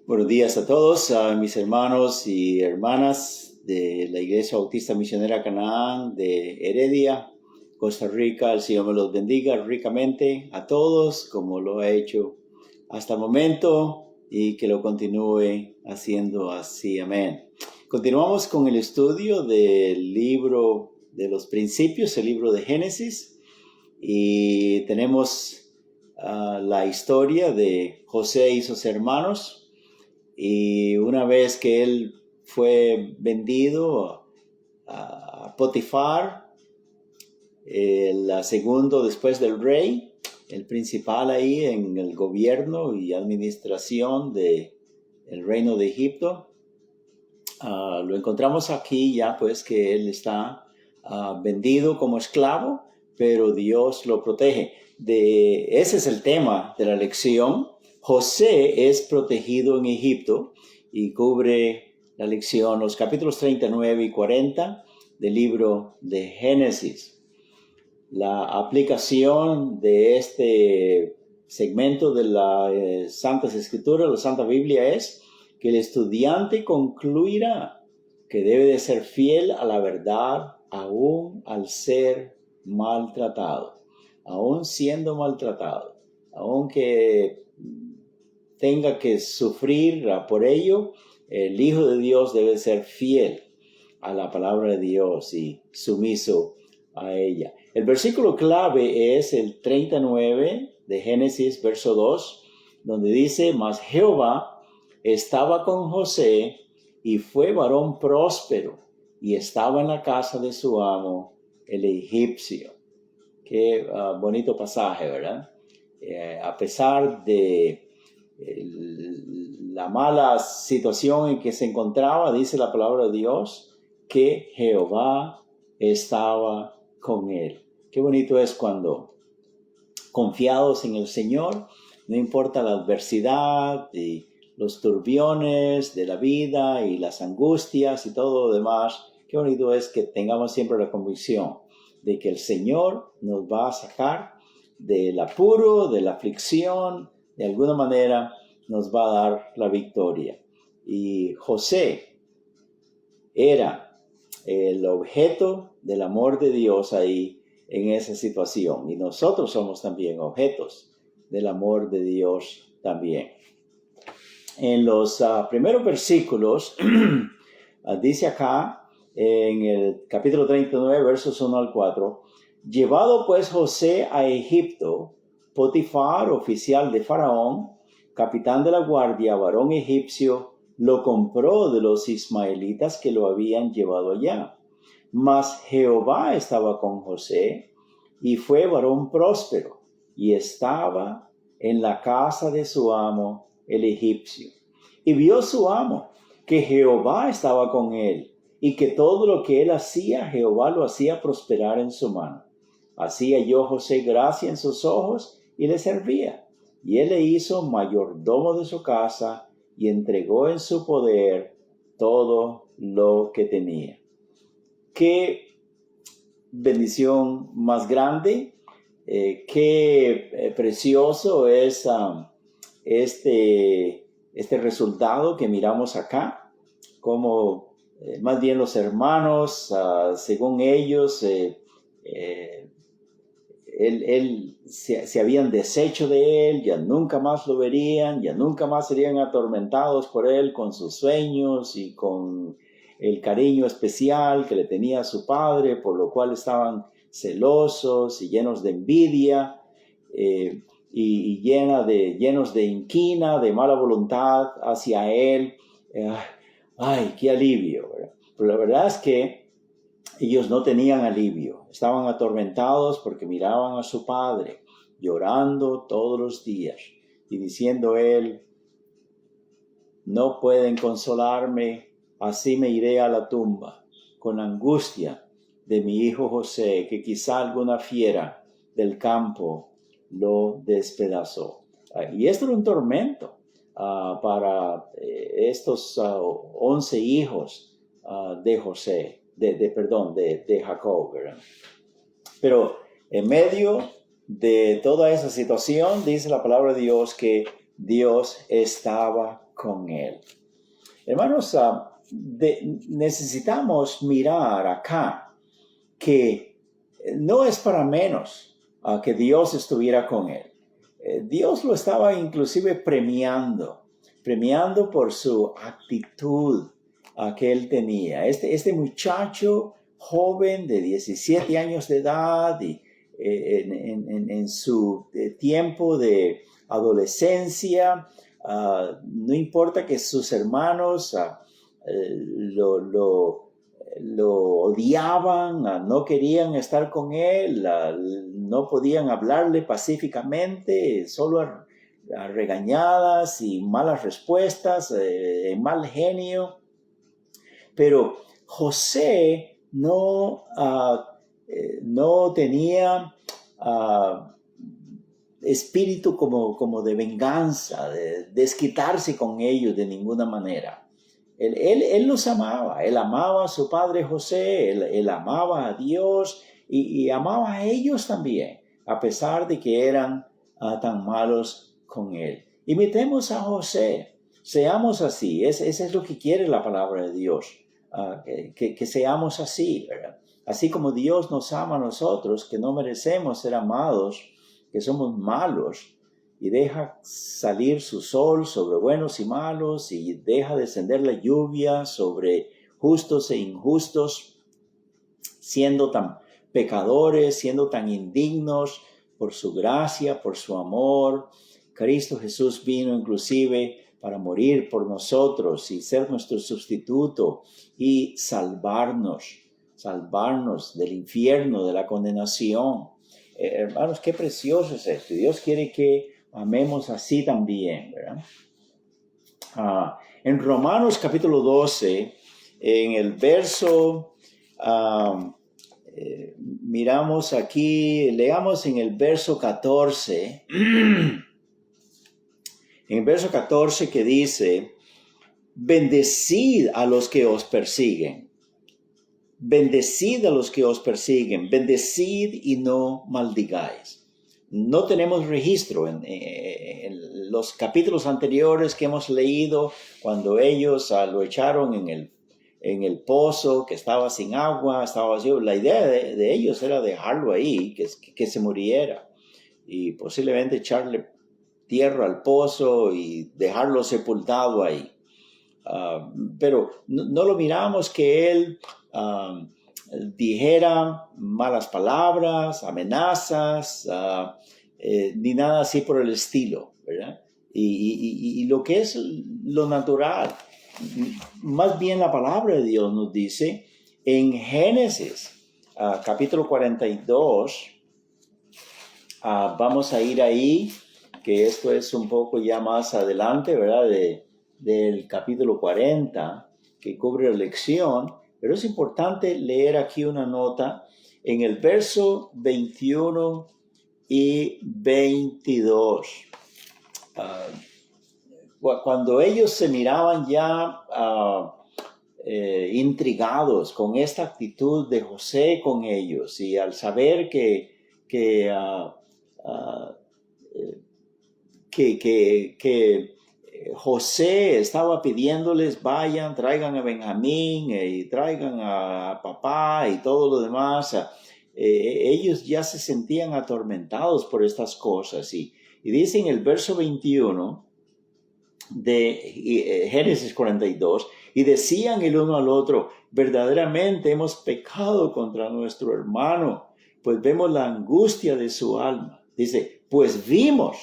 Buenos días a todos, a mis hermanos y hermanas de la Iglesia Bautista Misionera Canaán de Heredia, Costa Rica. El Señor me los bendiga ricamente a todos, como lo ha hecho hasta el momento, y que lo continúe haciendo así. Amén. Continuamos con el estudio del libro de los principios, el libro de Génesis, y tenemos la historia de José y sus hermanos. Y una vez que él fue vendido a Potifar, el segundo después del rey, el principal ahí en el gobierno y administración del reino de Egipto, lo encontramos aquí ya pues que él está vendido como esclavo, pero Dios lo protege. Ese es el tema de la lección. José es protegido en Egipto y cubre la lección los capítulos 39 y 40 del libro de Génesis. La aplicación de este segmento de la Santas Escrituras, la Santa Biblia, es que el estudiante concluirá que debe de ser fiel a la verdad aún al ser maltratado, aún siendo maltratado, aunque tenga que sufrir por ello. El Hijo de Dios debe ser fiel a la palabra de Dios y sumiso a ella. El versículo clave es el 39 de Génesis, verso 2, donde dice: Mas Jehová estaba con José y fue varón próspero y estaba en la casa de su amo, el egipcio. Qué bonito pasaje, ¿verdad? A pesar de la mala situación en que se encontraba, dice la palabra de Dios, que Jehová estaba con él. Qué bonito es cuando confiados en el Señor, no importa la adversidad y los turbiones de la vida y las angustias y todo lo demás, qué bonito es que tengamos siempre la convicción de que el Señor nos va a sacar del apuro, de la aflicción, de alguna manera nos va a dar la victoria. Y José era el objeto del amor de Dios ahí en esa situación. Y nosotros somos también objetos del amor de Dios también. En los primeros versículos, dice acá, en el capítulo 39, versos 1 al 4, llevado pues José a Egipto, Potifar, oficial de Faraón, capitán de la guardia, varón egipcio, lo compró de los ismaelitas que lo habían llevado allá. Mas Jehová estaba con José, y fue varón próspero, y estaba en la casa de su amo, el egipcio. Y vio su amo que Jehová estaba con él, y que todo lo que él hacía, Jehová lo hacía prosperar en su mano. Así halló José gracia en sus ojos, y le servía. Y él le hizo mayordomo de su casa, y entregó en su poder todo lo que tenía. Qué bendición más grande, qué precioso es este resultado que miramos acá, como más bien los hermanos, según ellos, se habían deshecho de él, ya nunca más lo verían, ya nunca más serían atormentados por él con sus sueños y con el cariño especial que le tenía a su padre, por lo cual estaban celosos y llenos de envidia y llenos de inquina, de mala voluntad hacia él. ¡Ay, qué alivio! ¿Verdad? Pero la verdad es que ellos no tenían alivio, estaban atormentados porque miraban a su padre llorando todos los días y diciendo él: no pueden consolarme, así me iré a la tumba con angustia de mi hijo José, que quizá alguna fiera del campo lo despedazó. Y esto era un tormento para estos 11 hijos de José. De Jacob, ¿verdad? Pero en medio de toda esa situación, dice la palabra de Dios que Dios estaba con él. Hermanos, necesitamos mirar acá que no es para menos que Dios estuviera con él. Dios lo estaba inclusive premiando por su actitud que él tenía. Este muchacho joven de 17 años de edad y en su tiempo de adolescencia, no importa que sus hermanos lo odiaban, no querían estar con él, no podían hablarle pacíficamente, solo a regañadas y malas respuestas, mal genio. Pero José no tenía espíritu como de venganza, de desquitarse con ellos de ninguna manera. Él los amaba, él amaba a su padre José, él amaba a Dios y amaba a ellos también, a pesar de que eran tan malos con él. Imitemos a José, seamos así, ese es lo que quiere la palabra de Dios, que seamos así, ¿verdad? Así como Dios nos ama a nosotros, que no merecemos ser amados, que somos malos, y deja salir su sol sobre buenos y malos, y deja descender la lluvia sobre justos e injustos, siendo tan pecadores, siendo tan indignos, por su gracia, por su amor. Cristo Jesús vino inclusive para morir por nosotros y ser nuestro sustituto y salvarnos del infierno, de la condenación. Hermanos, qué precioso es esto. Dios quiere que amemos así también, ¿verdad? En Romanos capítulo 12, en el verso, miramos aquí, leamos en el verso 14, en el verso 14 que dice, bendecid a los que os persiguen. Bendecid a los que os persiguen, bendecid y no maldigáis. No tenemos registro en los capítulos anteriores que hemos leído, cuando ellos lo echaron en el pozo, que estaba sin agua, estaba vacío. La idea de ellos era dejarlo ahí, que se muriera, y posiblemente echarle tierra al pozo y dejarlo sepultado ahí. Pero no lo miramos que él dijera malas palabras, amenazas, ni nada así por el estilo, ¿verdad? Y lo que es lo natural, más bien la palabra de Dios nos dice en Génesis capítulo 42, vamos a ir ahí, que esto es un poco ya más adelante, ¿verdad? Del capítulo 40, que cubre la lección, pero es importante leer aquí una nota en el verso 21 y 22. Cuando ellos se miraban ya intrigados con esta actitud de José con ellos, y al saber que José estaba pidiéndoles, vayan, traigan a Benjamín y traigan a papá y todo lo demás. Ellos ya se sentían atormentados por estas cosas. Y dice en el verso 21 de Génesis 42, y decían el uno al otro, verdaderamente hemos pecado contra nuestro hermano, pues vemos la angustia de su alma. Dice, pues vimos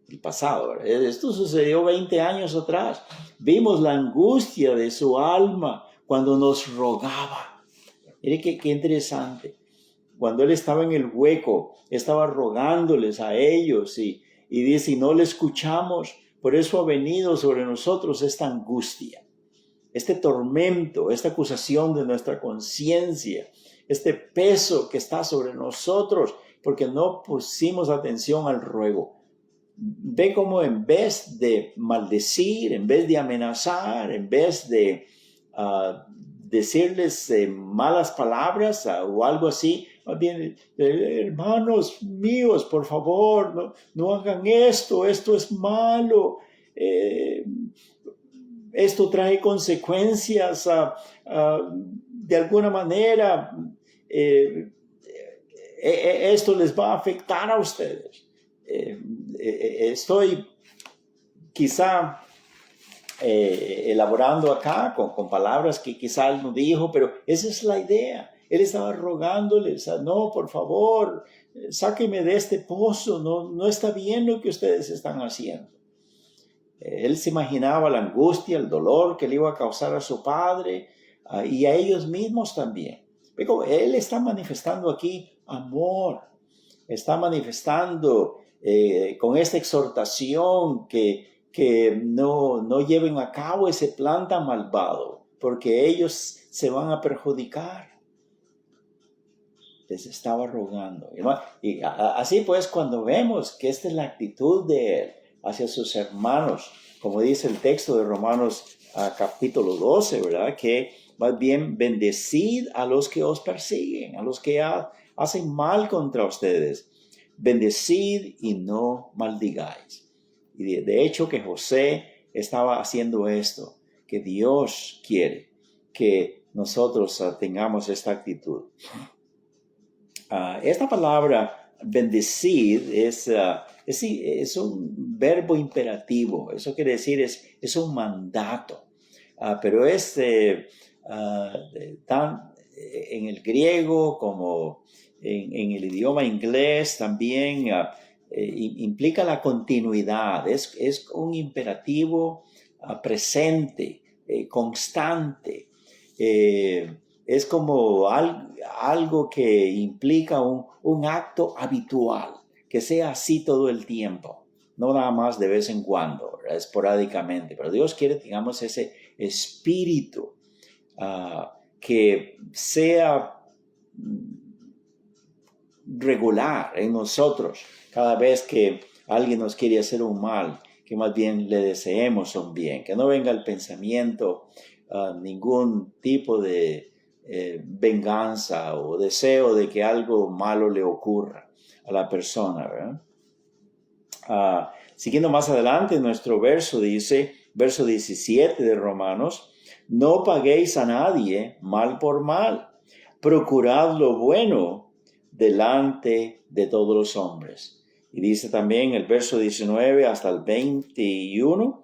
el pasado, ¿verdad? Esto sucedió 20 años atrás. Vimos la angustia de su alma cuando nos rogaba. Mire qué interesante. Cuando él estaba en el hueco, estaba rogándoles a ellos y dice, y no le escuchamos. Por eso ha venido sobre nosotros esta angustia, este tormento, esta acusación de nuestra conciencia, este peso que está sobre nosotros porque no pusimos atención al ruego. Ve cómo en vez de maldecir, en vez de amenazar, en vez de decirles malas palabras o algo así, más bien, hermanos míos, por favor, no hagan esto es malo. esto trae consecuencias de alguna manera. Esto les va a afectar a ustedes. Estoy quizá elaborando acá con palabras que quizá él no dijo, pero esa es la idea. Él estaba rogándoles, no, por favor, sáquenme de este pozo, no está bien lo que ustedes están haciendo. Él se imaginaba la angustia, el dolor que le iba a causar a su padre y a ellos mismos también. Pero él está manifestando aquí amor, está manifestando con esta exhortación que no lleven a cabo ese plan tan malvado, porque ellos se van a perjudicar. Les estaba rogando. Y así pues, cuando vemos que esta es la actitud de él hacia sus hermanos, como dice el texto de Romanos capítulo 12, ¿verdad? Que más bien bendecid a los que os persiguen, a los que hacen mal contra ustedes. Bendecid y no maldigáis. Y de hecho que José estaba haciendo esto, que Dios quiere que nosotros tengamos esta actitud. Esta palabra bendecid es un verbo imperativo. Eso quiere decir es un mandato. Pero es tan en el griego como en el idioma inglés también implica la continuidad. Es un imperativo presente, constante. Es como algo que implica un acto habitual, que sea así todo el tiempo, no nada más de vez en cuando, ¿verdad? Esporádicamente. Pero Dios quiere, digamos, ese espíritu que sea regular en nosotros cada vez que alguien nos quiere hacer un mal, que más bien le deseemos un bien, que no venga el pensamiento ningún tipo de venganza o deseo de que algo malo le ocurra a la persona, ¿verdad? Siguiendo más adelante, nuestro verso dice, verso 17 de Romanos, no paguéis a nadie mal por mal, procurad lo bueno delante de todos los hombres. Y dice también el verso 19 hasta el 21,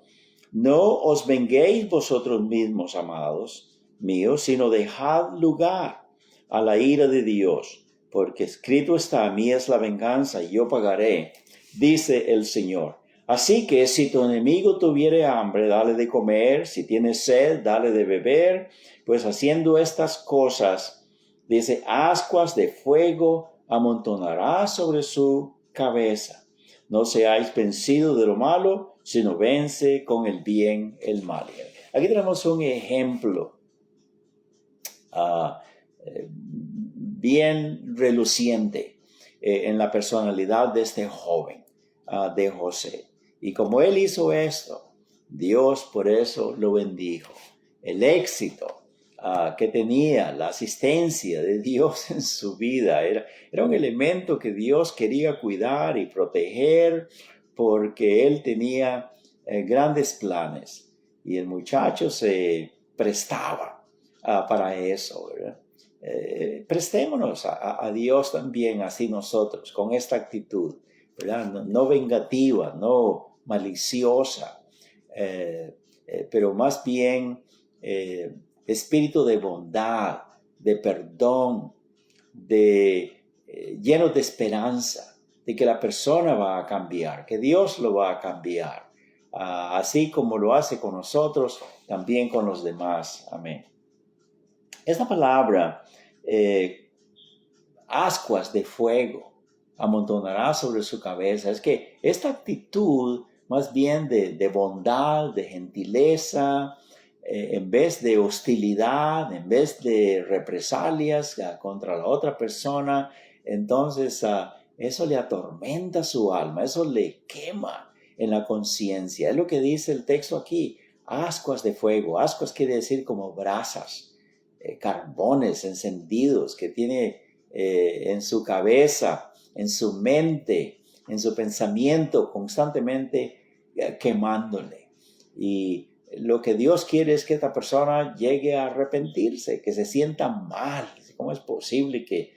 no os venguéis vosotros mismos, amados míos, sino dejad lugar a la ira de Dios, porque escrito está, a mí es la venganza y yo pagaré, dice el Señor. Así que si tu enemigo tuviere hambre, dale de comer, si tiene sed, dale de beber, pues haciendo estas cosas, dice, ascuas de fuego amontonará sobre su cabeza. No seáis vencidos de lo malo, sino vence con el bien el mal. Aquí tenemos un ejemplo bien reluciente en la personalidad de este joven, de José. Y como él hizo esto, Dios por eso lo bendijo. El éxito que tenía, la asistencia de Dios en su vida, era un elemento que Dios quería cuidar y proteger porque él tenía grandes planes. Y el muchacho se prestaba para eso, ¿verdad? Prestémonos a Dios también, así nosotros, con esta actitud, ¿verdad? No vengativa, no maliciosa, pero más bien espíritu de bondad, de perdón, lleno de esperanza, de que la persona va a cambiar, que Dios lo va a cambiar, así como lo hace con nosotros, también con los demás. Amén. Esta palabra, ascuas de fuego, amontonará sobre su cabeza. Es que esta actitud más bien de bondad, de gentileza, en vez de hostilidad, en vez de represalias contra la otra persona, entonces eso le atormenta su alma, eso le quema en la conciencia. Es lo que dice el texto aquí, ascuas de fuego. Ascuas quiere decir como brasas. Carbones encendidos que tiene en su cabeza, en su mente, en su pensamiento constantemente quemándole. Y lo que Dios quiere es que esta persona llegue a arrepentirse, que se sienta mal. ¿Cómo es posible que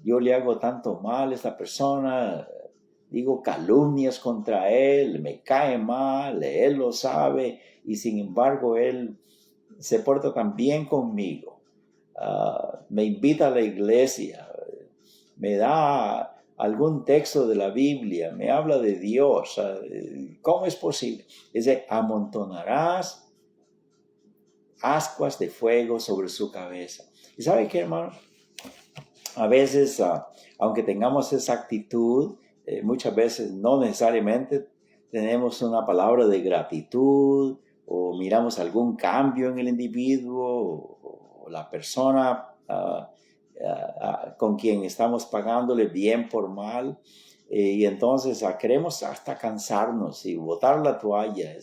yo le hago tanto mal a esta persona? Digo calumnias contra él, me cae mal, él lo sabe y sin embargo él se porta tan bien conmigo. Me invita a la iglesia, me da algún texto de la Biblia, me habla de Dios. ¿Cómo es posible? Dice, amontonarás ascuas de fuego sobre su cabeza. ¿Y sabe qué, hermano? A veces, aunque tengamos esa actitud, muchas veces no necesariamente tenemos una palabra de gratitud o miramos algún cambio en el individuo o la persona con quien estamos pagándole bien por mal. Y entonces queremos hasta cansarnos y botar la toalla.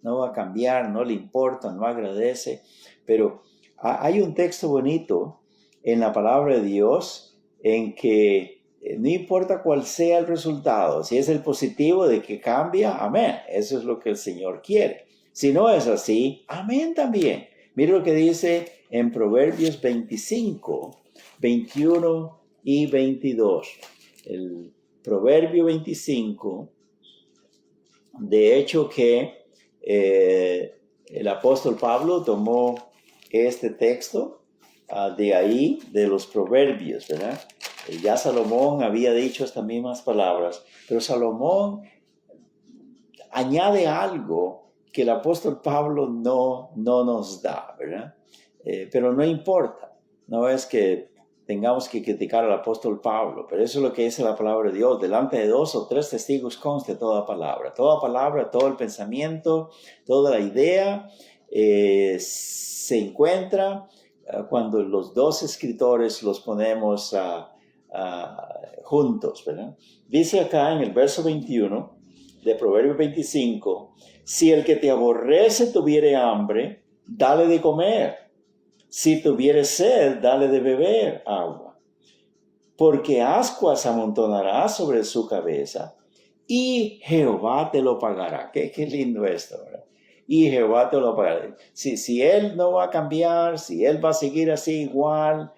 No va a cambiar, no le importa, no agradece. Pero hay un texto bonito en la palabra de Dios en que no importa cuál sea el resultado, si es el positivo de que cambia, amén. Eso es lo que el Señor quiere. Si no es así, amén también. Mira lo que dice en Proverbios 25, 21 y 22. El Proverbio 25, de hecho que el apóstol Pablo tomó este texto de ahí, de los Proverbios, ¿verdad? Ya Salomón había dicho estas mismas palabras, pero Salomón añade algo que el apóstol Pablo no nos da, ¿verdad? Pero no importa, no es que tengamos que criticar al apóstol Pablo, pero eso es lo que dice la palabra de Dios. Delante de 2 o 3 testigos conste toda palabra, todo el pensamiento, toda la idea se encuentra cuando los dos escritores los ponemos juntos, ¿verdad? Dice acá en el verso 21 de Proverbios 25, si el que te aborrece tuviere hambre, dale de comer. Si tuviere sed, dale de beber agua. Porque ascuas amontonarás sobre su cabeza y Jehová te lo pagará. Qué lindo esto, ¿verdad? Y Jehová te lo pagará. Si él no va a cambiar, si él va a seguir así igual,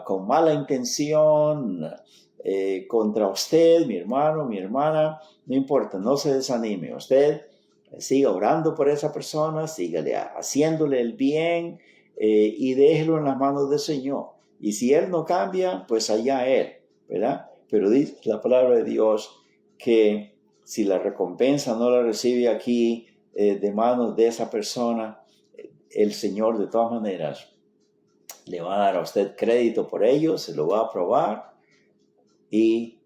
con mala intención contra usted, mi hermano, mi hermana, no importa, no se desanime. Usted siga orando por esa persona, sígale haciéndole el bien y déjelo en las manos del Señor. Y si él no cambia, pues allá él, ¿verdad? Pero dice la palabra de Dios que si la recompensa no la recibe aquí de manos de esa persona, el Señor de todas maneras le va a dar a usted crédito por ello, se lo va a aprobar y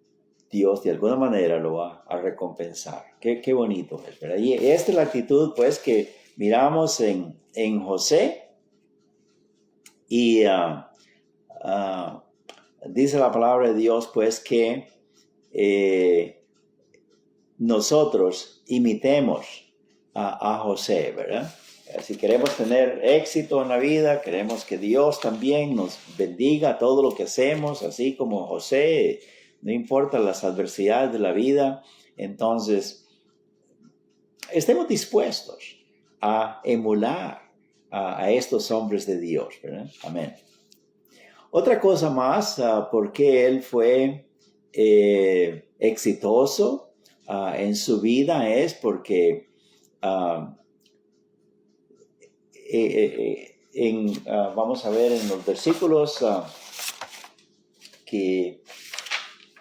Dios de alguna manera lo va a recompensar. Qué bonito es, ¿verdad? Y esta es la actitud pues que miramos en José y dice la palabra de Dios pues que nosotros imitemos a José, ¿verdad? Si queremos tener éxito en la vida, queremos que Dios también nos bendiga todo lo que hacemos, así como José, no importa las adversidades de la vida, entonces estemos dispuestos a emular a estos hombres de Dios, ¿verdad? Amén. Otra cosa más, porque él fue exitoso en su vida es porque vamos a ver en los versículos que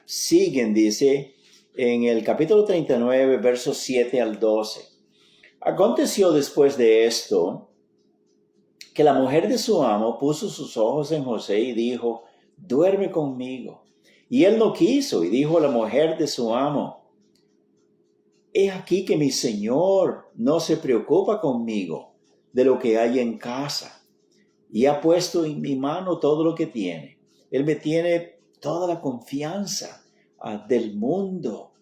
siguen, dice en el capítulo 39, versos 7 al 12. Aconteció después de esto que la mujer de su amo puso sus ojos en José y dijo, duerme conmigo. Y él no quiso y dijo a la mujer de su amo, he aquí que mi señor no se preocupa conmigo de lo que hay en casa y ha puesto en mi mano todo lo que tiene. Él me tiene toda la confianza del mundo.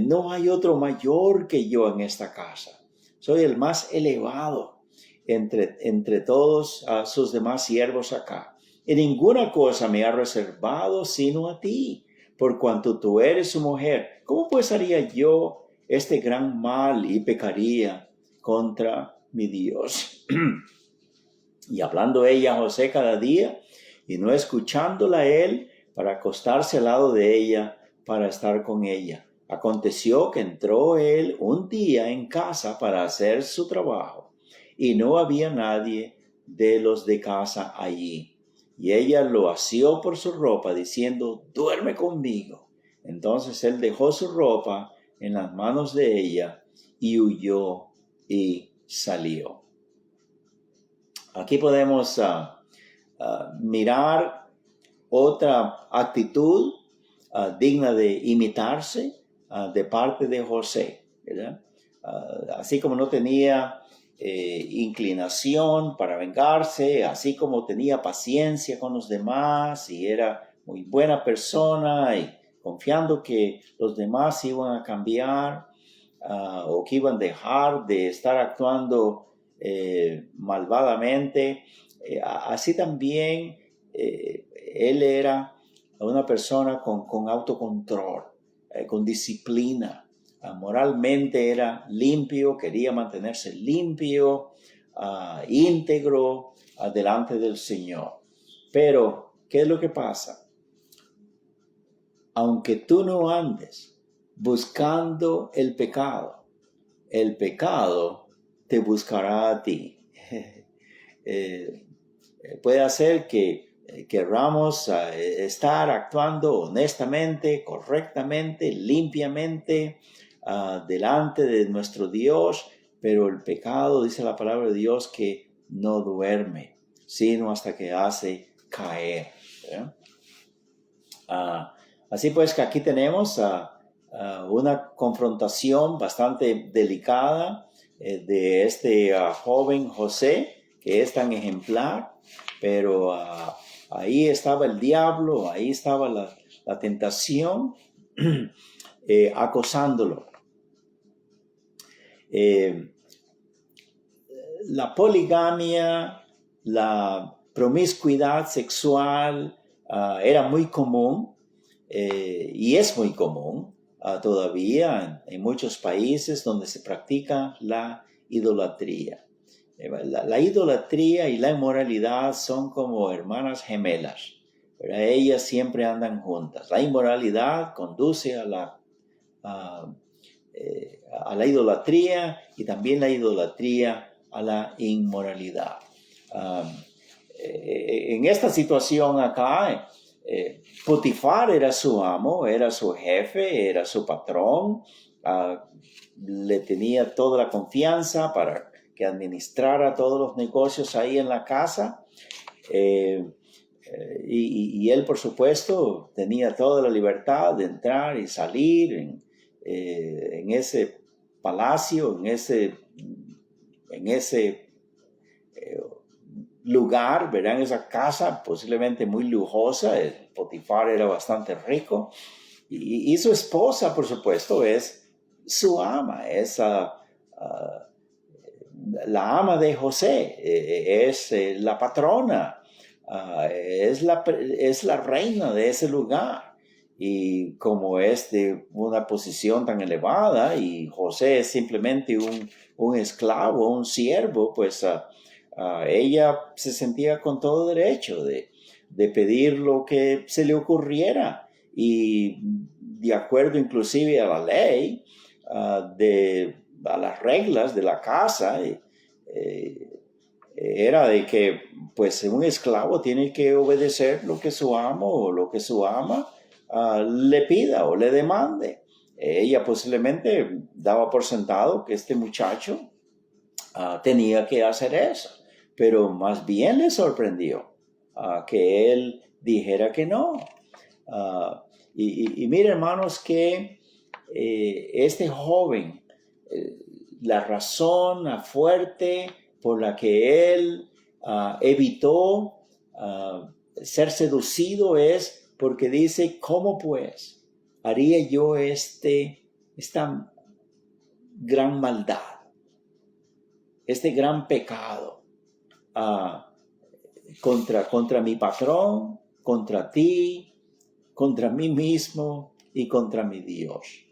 No hay otro mayor que yo en esta casa. Soy el más elevado entre todos sus demás siervos acá. Y ninguna cosa me ha reservado sino a ti, por cuanto tú eres su mujer. ¿Cómo pues haría yo este gran mal y pecaría contra mi Dios. Y hablando ella a José cada día, y no escuchándola él, para acostarse al lado de ella, para estar con ella. Aconteció que entró él un día en casa para hacer su trabajo, y no había nadie de los de casa allí. Y ella lo asió por su ropa, diciendo, duerme conmigo. Entonces él dejó su ropa en las manos de ella, y huyó y salió. Aquí podemos mirar otra actitud digna de imitarse de parte de José, ¿verdad? Así como no tenía inclinación para vengarse, así como tenía paciencia con los demás y era muy buena persona y confiando que los demás iban a cambiar o que iban a dejar de estar actuando malvadamente, así también él era una persona con autocontrol, con disciplina. Moralmente era limpio, quería mantenerse limpio, íntegro delante del Señor. Pero, ¿qué es lo que pasa? Aunque tú no andes buscando el pecado te buscará a ti. Puede hacer que querramos estar actuando honestamente, correctamente, limpiamente delante de nuestro Dios, pero el pecado, dice la palabra de Dios, que no duerme, sino hasta que hace caer. Así pues que aquí tenemos una confrontación bastante delicada de este joven José, que es tan ejemplar, pero ahí estaba el diablo, ahí estaba la tentación acosándolo. La poligamia, la promiscuidad sexual era muy común y es muy común todavía en muchos países donde se practica la idolatría. La idolatría y la inmoralidad son como hermanas gemelas, pero ellas siempre andan juntas. La inmoralidad conduce a la idolatría y también la idolatría a la inmoralidad. En esta situación acá, Potifar era su amo, era su jefe, era su patrón, le tenía toda la confianza para que administrara todos los negocios ahí en la casa, y él por supuesto tenía toda la libertad de entrar y salir en ese palacio, en ese lugar, ¿verdad? En esa casa posiblemente muy lujosa. Potifar era bastante rico y su esposa, por supuesto, es su ama, es la ama de José, es la patrona, es la reina de ese lugar. Y como es de una posición tan elevada y José es simplemente un esclavo, un siervo, pues ella se sentía con todo derecho de pedir lo que se le ocurriera y de acuerdo inclusive a la ley, a las reglas de la casa, era de que pues un esclavo tiene que obedecer lo que su amo o lo que su ama le pida o le demande. Ella posiblemente daba por sentado que este muchacho tenía que hacer eso, pero más bien le sorprendió que él dijera que no. Y mire, hermanos, que este joven, la razón fuerte por la que él evitó ser seducido es porque dice, ¿cómo pues haría yo esta gran maldad, este gran pecado contra mi patrón, contra ti, contra mí mismo y contra mi Dios?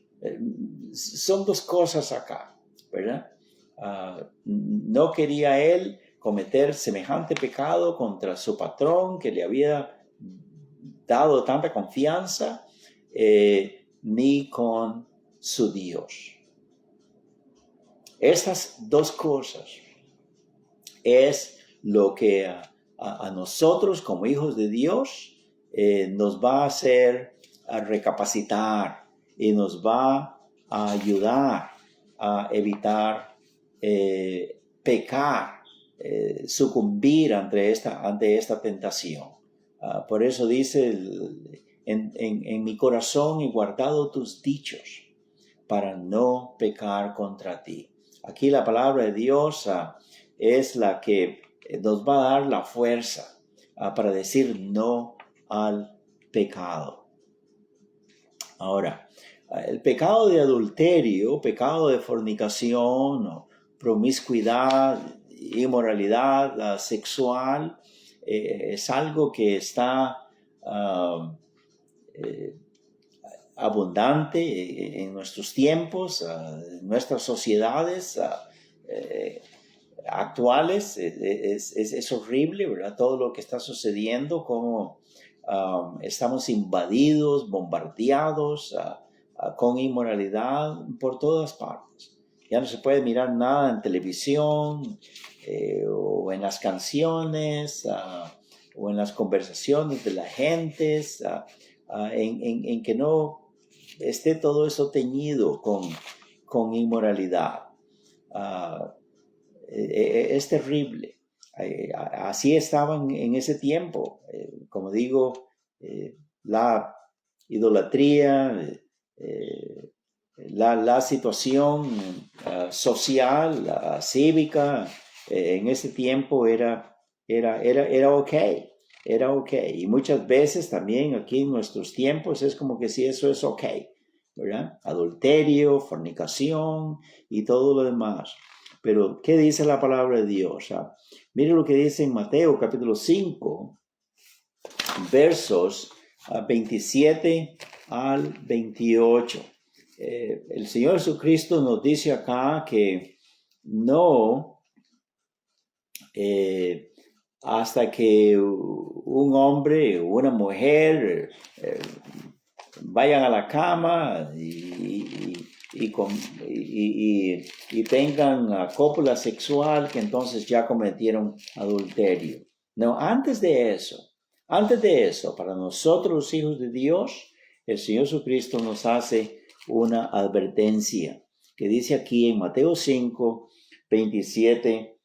Son dos cosas acá, ¿verdad? No quería él cometer semejante pecado contra su patrón que le había dado tanta confianza, ni con su Dios. Estas dos cosas es lo que a nosotros como hijos de Dios nos va a hacer a recapacitar y nos va a ayudar a evitar pecar, sucumbir ante esta tentación. Por eso dice, en mi corazón he guardado tus dichos para no pecar contra ti. Aquí la palabra de Dios es la que nos va a dar la fuerza para decir no al pecado. Ahora, el pecado de adulterio, pecado de fornicación, o promiscuidad, inmoralidad sexual, es algo que está abundante en nuestros tiempos, en nuestras sociedades actuales. Es horrible, ¿verdad? Todo lo que está sucediendo, cómo estamos invadidos, bombardeados con inmoralidad por todas partes. Ya no se puede mirar nada en televisión o en las canciones o en las conversaciones de la gente en que no esté todo eso teñido con inmoralidad. Es terrible. Así estaban en ese tiempo. Como digo, la idolatría, la situación social, cívica, en ese tiempo era ok. Era ok. Y muchas veces también aquí en nuestros tiempos es como que sí, eso es ok, ¿verdad? Adulterio, fornicación y todo lo demás. Pero, ¿qué dice la palabra de Dios? Mire lo que dice en Mateo capítulo 5, versos 27 al 28. El Señor Jesucristo nos dice acá que no hasta que un hombre o una mujer vayan a la cama y tengan cópula sexual, que entonces ya cometieron adulterio. No, antes de eso, para nosotros los hijos de Dios, el Señor Jesucristo nos hace una advertencia que dice aquí en Mateo 5, 27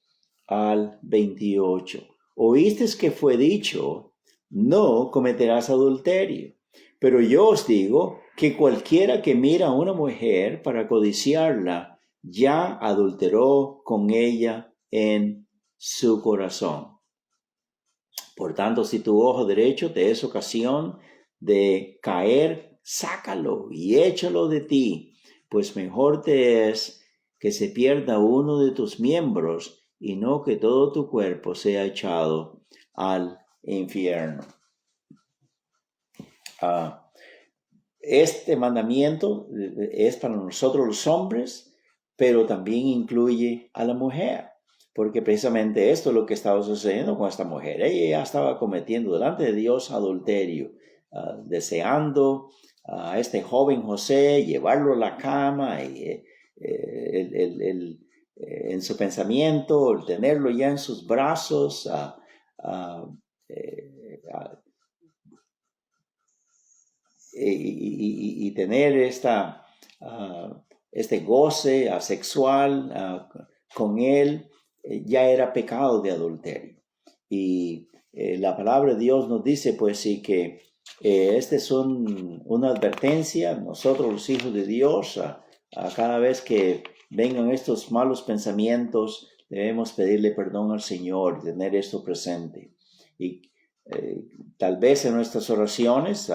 al 28. Oíste que fue dicho, no cometerás adulterio. Pero yo os digo que cualquiera que mira a una mujer para codiciarla, ya adulteró con ella en su corazón. Por tanto, si tu ojo derecho te es ocasión de caer, sácalo y échalo de ti, pues mejor te es que se pierda uno de tus miembros y no que todo tu cuerpo sea echado al infierno. Este mandamiento es para nosotros los hombres, pero también incluye a la mujer, porque precisamente esto es lo que estaba sucediendo con esta mujer. Ella ya estaba cometiendo delante de Dios adulterio, deseando a este joven José llevarlo a la cama y en su pensamiento, el tenerlo ya en sus brazos, y tener este goce sexual con él, ya era pecado de adulterio. Y la palabra de Dios nos dice, pues sí, que esta es una advertencia. Nosotros los hijos de Dios, cada vez que vengan estos malos pensamientos, debemos pedirle perdón al Señor, tener esto presente. Y tal vez en nuestras oraciones,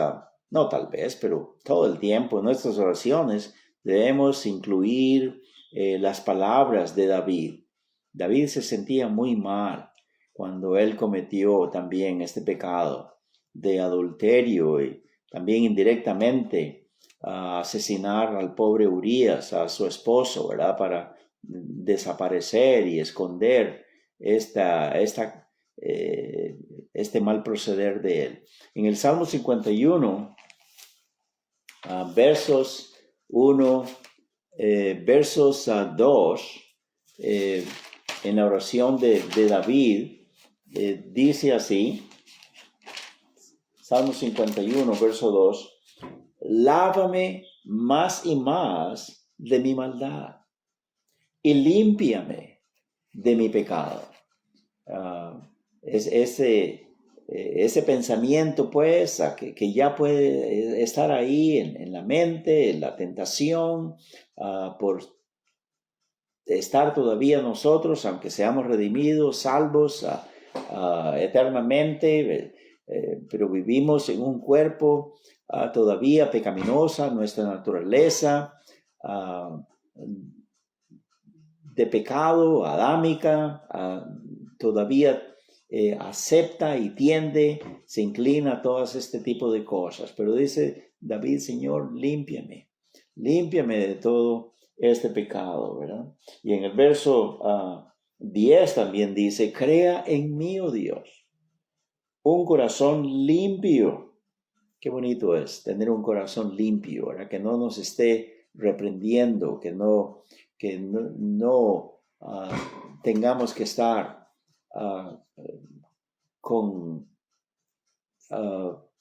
no tal vez, pero todo el tiempo en nuestras oraciones debemos incluir las palabras de David. David se sentía muy mal cuando él cometió también este pecado de adulterio y también indirectamente asesinar al pobre Urías, a su esposo, ¿verdad? Para desaparecer y esconder este mal proceder de él. En el Salmo 51, versos 1, versos 2, en la oración de David, dice así, Salmo 51, verso 2, lávame más y más de mi maldad y límpiame de mi pecado. Ese pensamiento, pues, que ya puede estar ahí en la mente, en la tentación, por estar todavía nosotros, aunque seamos redimidos, salvos eternamente, pero vivimos en un cuerpo todavía pecaminosa, nuestra naturaleza de pecado, adámica, todavía acepta y tiende, se inclina a todo este tipo de cosas. Pero dice David, Señor, límpiame de todo este pecado, ¿verdad? Y en el verso 10 también dice, crea en mí, oh Dios, un corazón limpio. Qué bonito es tener un corazón limpio, ¿verdad? Que no nos esté reprendiendo, que no tengamos que estar con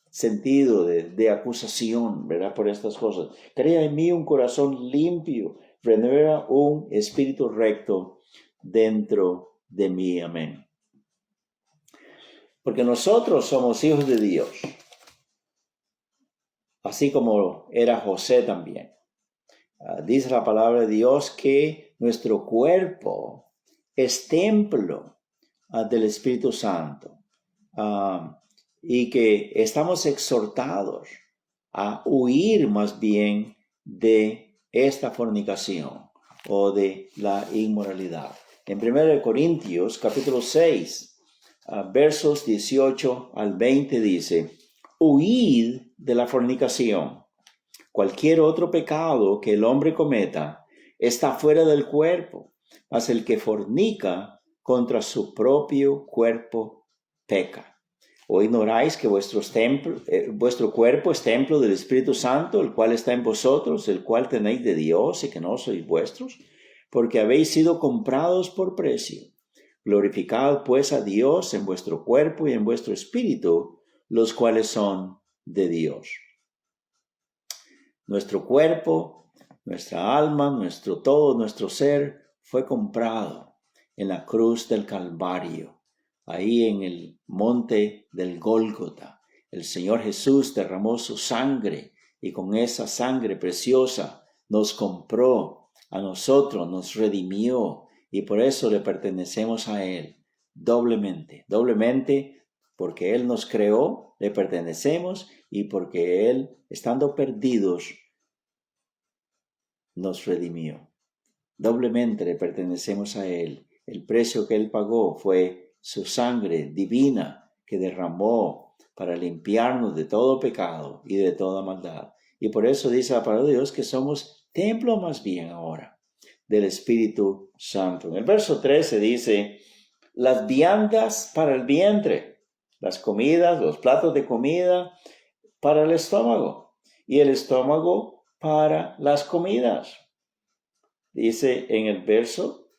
sentido de acusación, ¿verdad? Por estas cosas. Crea en mí un corazón limpio, renueva un espíritu recto dentro de mí. Amén. Porque nosotros somos hijos de Dios, así como era José también. Dice la palabra de Dios que nuestro cuerpo es templo del Espíritu Santo y que estamos exhortados a huir más bien de esta fornicación o de la inmoralidad. En 1 Corintios capítulo 6, versos 18 al 20 dice, huid de la fornicación. Cualquier otro pecado que el hombre cometa está fuera del cuerpo, mas el que fornica contra su propio cuerpo peca. ¿O ignoráis que vuestro cuerpo es templo del Espíritu Santo, el cual está en vosotros, el cual tenéis de Dios y que no sois vuestros? Porque habéis sido comprados por precio. Glorificad pues a Dios en vuestro cuerpo y en vuestro espíritu, los cuales son de Dios. Nuestro cuerpo, nuestra alma, todo nuestro ser fue comprado en la cruz del Calvario, ahí en el monte del Gólgota. El Señor Jesús derramó su sangre y con esa sangre preciosa nos compró a nosotros, nos redimió y por eso le pertenecemos a Él doblemente porque Él nos creó, le pertenecemos y porque Él, estando perdidos, nos redimió. Doblemente le pertenecemos a Él. El precio que Él pagó fue su sangre divina que derramó para limpiarnos de todo pecado y de toda maldad. Y por eso dice la palabra de Dios que somos templo más bien ahora del Espíritu Santo. En el verso 13 dice, las viandas para el vientre, las comidas, los platos de comida para el estómago y el estómago para las comidas. Dice en el verso,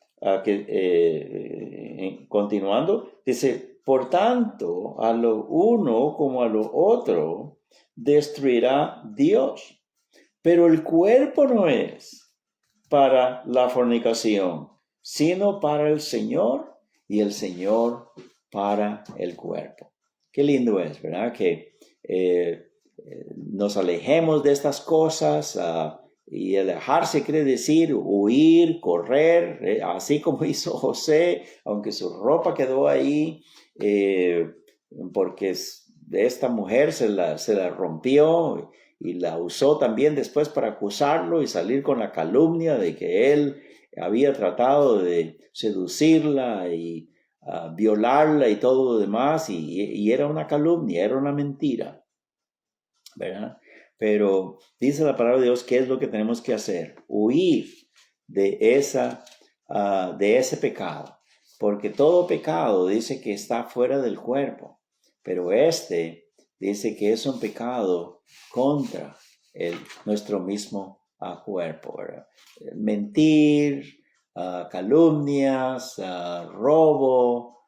continuando, dice, por tanto, a lo uno como a lo otro destruirá Dios, pero el cuerpo no es para la fornicación, sino para el Señor y el Señor para el cuerpo. Qué lindo es, ¿verdad? Que nos alejemos de estas cosas y alejarse quiere decir huir, correr, así como hizo José, aunque su ropa quedó ahí, porque esta mujer se la rompió y la usó también después para acusarlo y salir con la calumnia de que él había tratado de seducirla y violarla y todo lo demás, y era una calumnia, era una mentira, ¿verdad? Pero dice la palabra de Dios, ¿qué es lo que tenemos que hacer? Huir de esa de ese pecado, porque todo pecado dice que está fuera del cuerpo, pero dice que es un pecado contra nuestro mismo cuerpo, ¿verdad? Mentir, calumnias, robo,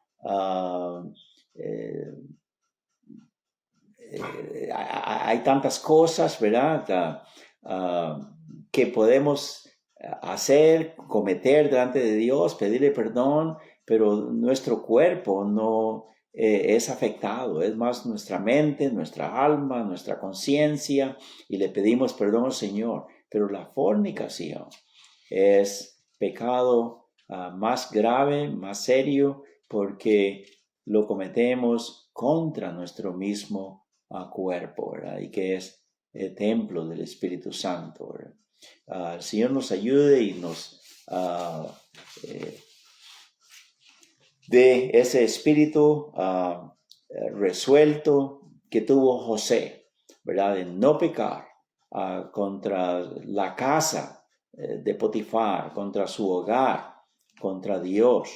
hay tantas cosas, ¿verdad? Que podemos hacer, cometer delante de Dios, pedirle perdón, pero nuestro cuerpo no es afectado, es más nuestra mente, nuestra alma, nuestra conciencia, y le pedimos perdón al Señor. Pero la fornicación es pecado más grave, más serio, porque lo cometemos contra nuestro mismo cuerpo, ¿verdad? Y que es el templo del Espíritu Santo, ¿verdad? El Señor nos ayude y nos dé ese espíritu resuelto que tuvo José, ¿verdad? De no pecar contra la casa de Potifar, contra su hogar, contra Dios,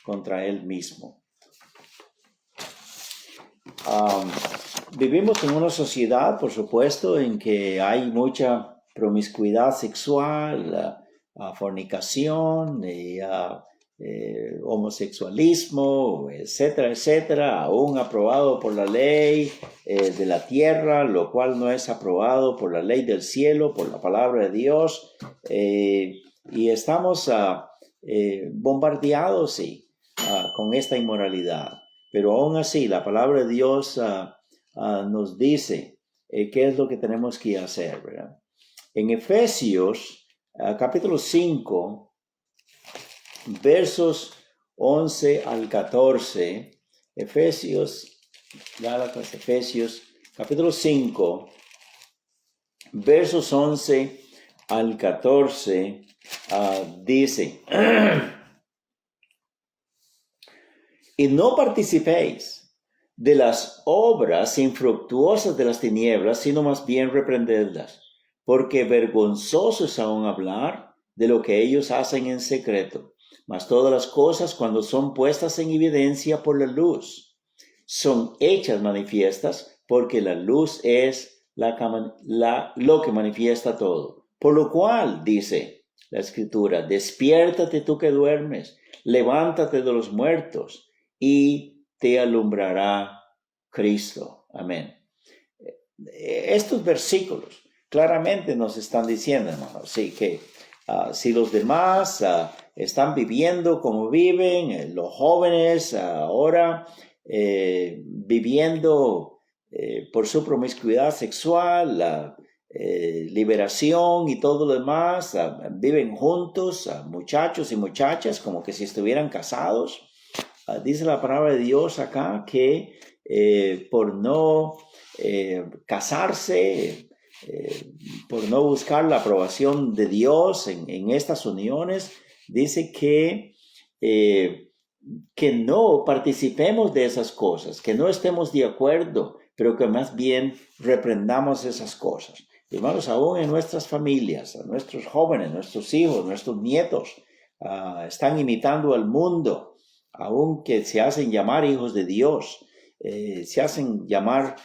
contra él mismo. Vivimos en una sociedad, por supuesto, en que hay mucha promiscuidad sexual, fornicación, homosexualismo, etcétera, etcétera, aún aprobado por la ley de la tierra, lo cual no es aprobado por la ley del cielo, por la palabra de Dios, y estamos bombardeados con esta inmoralidad. Pero aún así, la palabra de Dios nos dice qué es lo que tenemos que hacer, ¿verdad? En Efesios, capítulo 5, versos 11 al 14, Efesios, capítulo 5, versos 11 al 14, dice: y no participéis de las obras infructuosas de las tinieblas, sino más bien reprendedlas, porque vergonzoso es aún hablar de lo que ellos hacen en secreto. Mas todas las cosas, cuando son puestas en evidencia por la luz, son hechas manifiestas, porque la luz es lo que manifiesta todo. Por lo cual, dice la Escritura: despiértate tú que duermes, levántate de los muertos, y te alumbrará Cristo. Amén. Estos versículos claramente nos están diciendo, hermanos, sí, que si los demás están viviendo como viven, los jóvenes ahora viviendo por su promiscuidad sexual, la liberación y todo lo demás, viven juntos, muchachos y muchachas, como que si estuvieran casados. Dice la palabra de Dios acá que por no casarse, por no buscar la aprobación de Dios en estas uniones, dice que no participemos de esas cosas, que no estemos de acuerdo, pero que más bien reprendamos esas cosas. Hermanos, aún en nuestras familias, a nuestros jóvenes, nuestros hijos, nuestros nietos, están imitando al mundo, aunque se hacen llamar hijos de Dios, se hacen llamar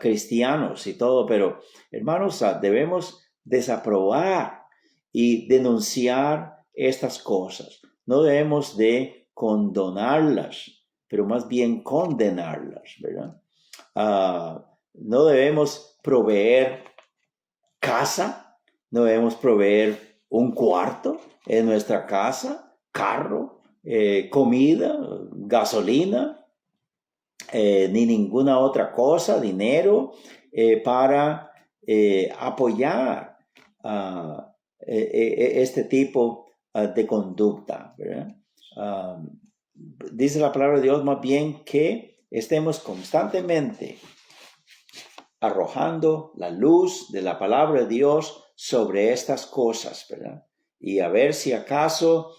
cristianos y todo, pero hermanos, debemos desaprobar y denunciar estas cosas. No debemos de condonarlas, pero más bien condenarlas, ¿verdad? No debemos proveer casa, no debemos proveer un cuarto en nuestra casa, carro, comida, gasolina, ni ninguna otra cosa, dinero, para apoyar este tipo de conducta, ¿verdad? Dice la palabra de Dios más bien que estemos constantemente arrojando la luz de la palabra de Dios sobre estas cosas, ¿verdad? Y a ver si acaso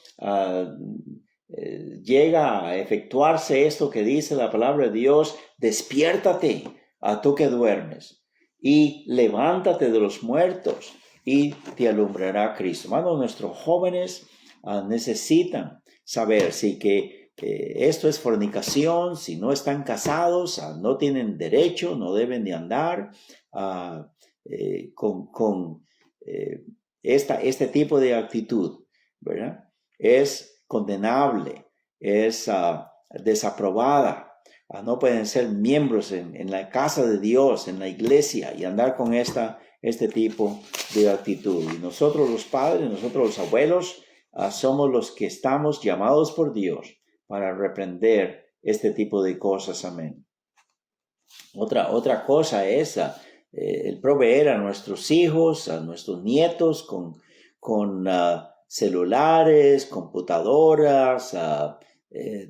llega a efectuarse esto que dice la palabra de Dios: despiértate a tú que duermes y levántate de los muertos y te alumbrará Cristo. Hermanos, nuestros jóvenes necesitan saber si que esto es fornicación, si no están casados, no tienen derecho, no deben de andar con este tipo de actitud, ¿verdad? Es condenable, es desaprobada. No pueden ser miembros en la casa de Dios, en la iglesia, y andar con este tipo de actitud. Y nosotros los padres, nosotros los abuelos, somos los que estamos llamados por Dios para reprender este tipo de cosas. Amén. Otra cosa es el proveer a nuestros hijos, a nuestros nietos con celulares, computadoras,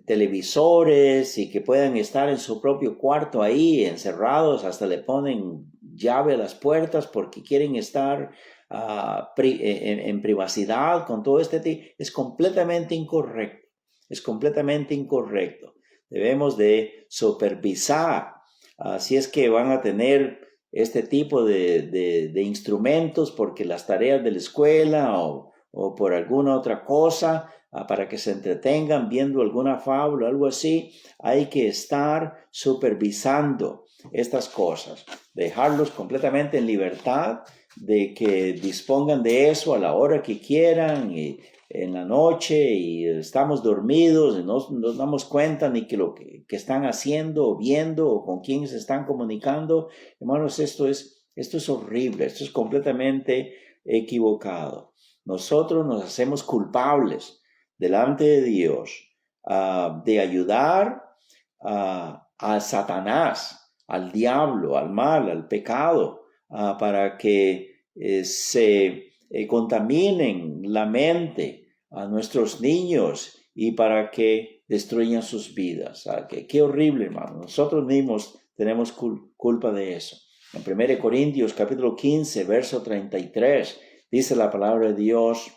televisores, y que puedan estar en su propio cuarto ahí encerrados, hasta le ponen llave a las puertas porque quieren estar en privacidad con todo este tipo. Es completamente incorrecto, es completamente incorrecto. Debemos de supervisar si es que van a tener este tipo de instrumentos porque las tareas de la escuela o por alguna otra cosa, para que se entretengan viendo alguna fábula o algo así. Hay que estar supervisando estas cosas, dejarlos completamente en libertad de que dispongan de eso a la hora que quieran y en la noche, y estamos dormidos y no nos damos cuenta ni que lo que están haciendo o viendo o con quién se están comunicando. Hermanos, esto es horrible, esto es completamente equivocado. Nosotros nos hacemos culpables delante de Dios de ayudar a Satanás, al diablo, al mal, al pecado, para que se contaminen la mente a nuestros niños y para que destruyan sus vidas. Qué horrible, hermano. Nosotros mismos tenemos culpa de eso. En 1 Corintios capítulo 15, verso 33, dice la palabra de Dios: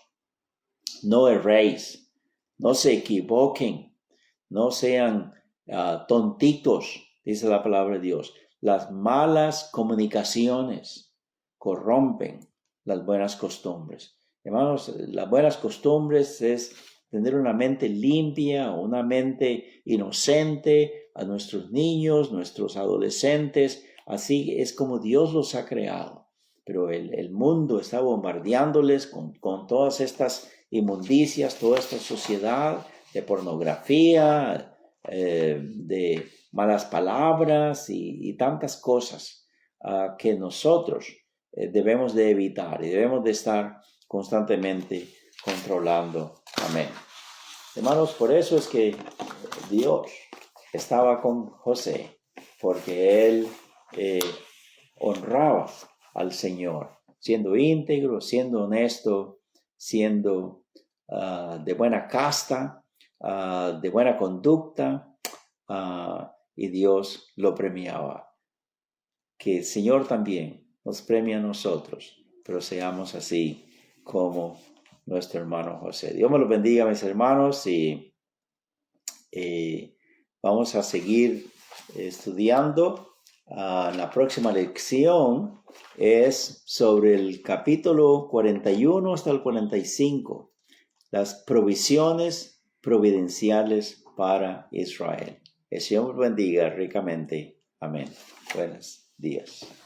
no erréis, no se equivoquen, no sean tontitos, dice la palabra de Dios. Las malas comunicaciones corrompen las buenas costumbres. Hermanos, las buenas costumbres es tener una mente limpia, una mente inocente a nuestros niños, nuestros adolescentes. Así es como Dios los ha creado. Pero el mundo está bombardeándoles con todas estas inmundicias, toda esta sociedad de pornografía, de malas palabras y tantas cosas que nosotros debemos de evitar y debemos de estar constantemente controlando. Amén. Hermanos, por eso es que Dios estaba con José, porque él honraba al Señor, siendo íntegro, siendo honesto, siendo de buena casta, de buena conducta, y Dios lo premiaba. Que el Señor también nos premie a nosotros, pero seamos así como nuestro hermano José. Dios me los bendiga, mis hermanos, y vamos a seguir estudiando. La próxima lección es sobre el capítulo 41 hasta el 45, las provisiones providenciales para Israel. El Señor bendiga ricamente. Amén. Buenos días.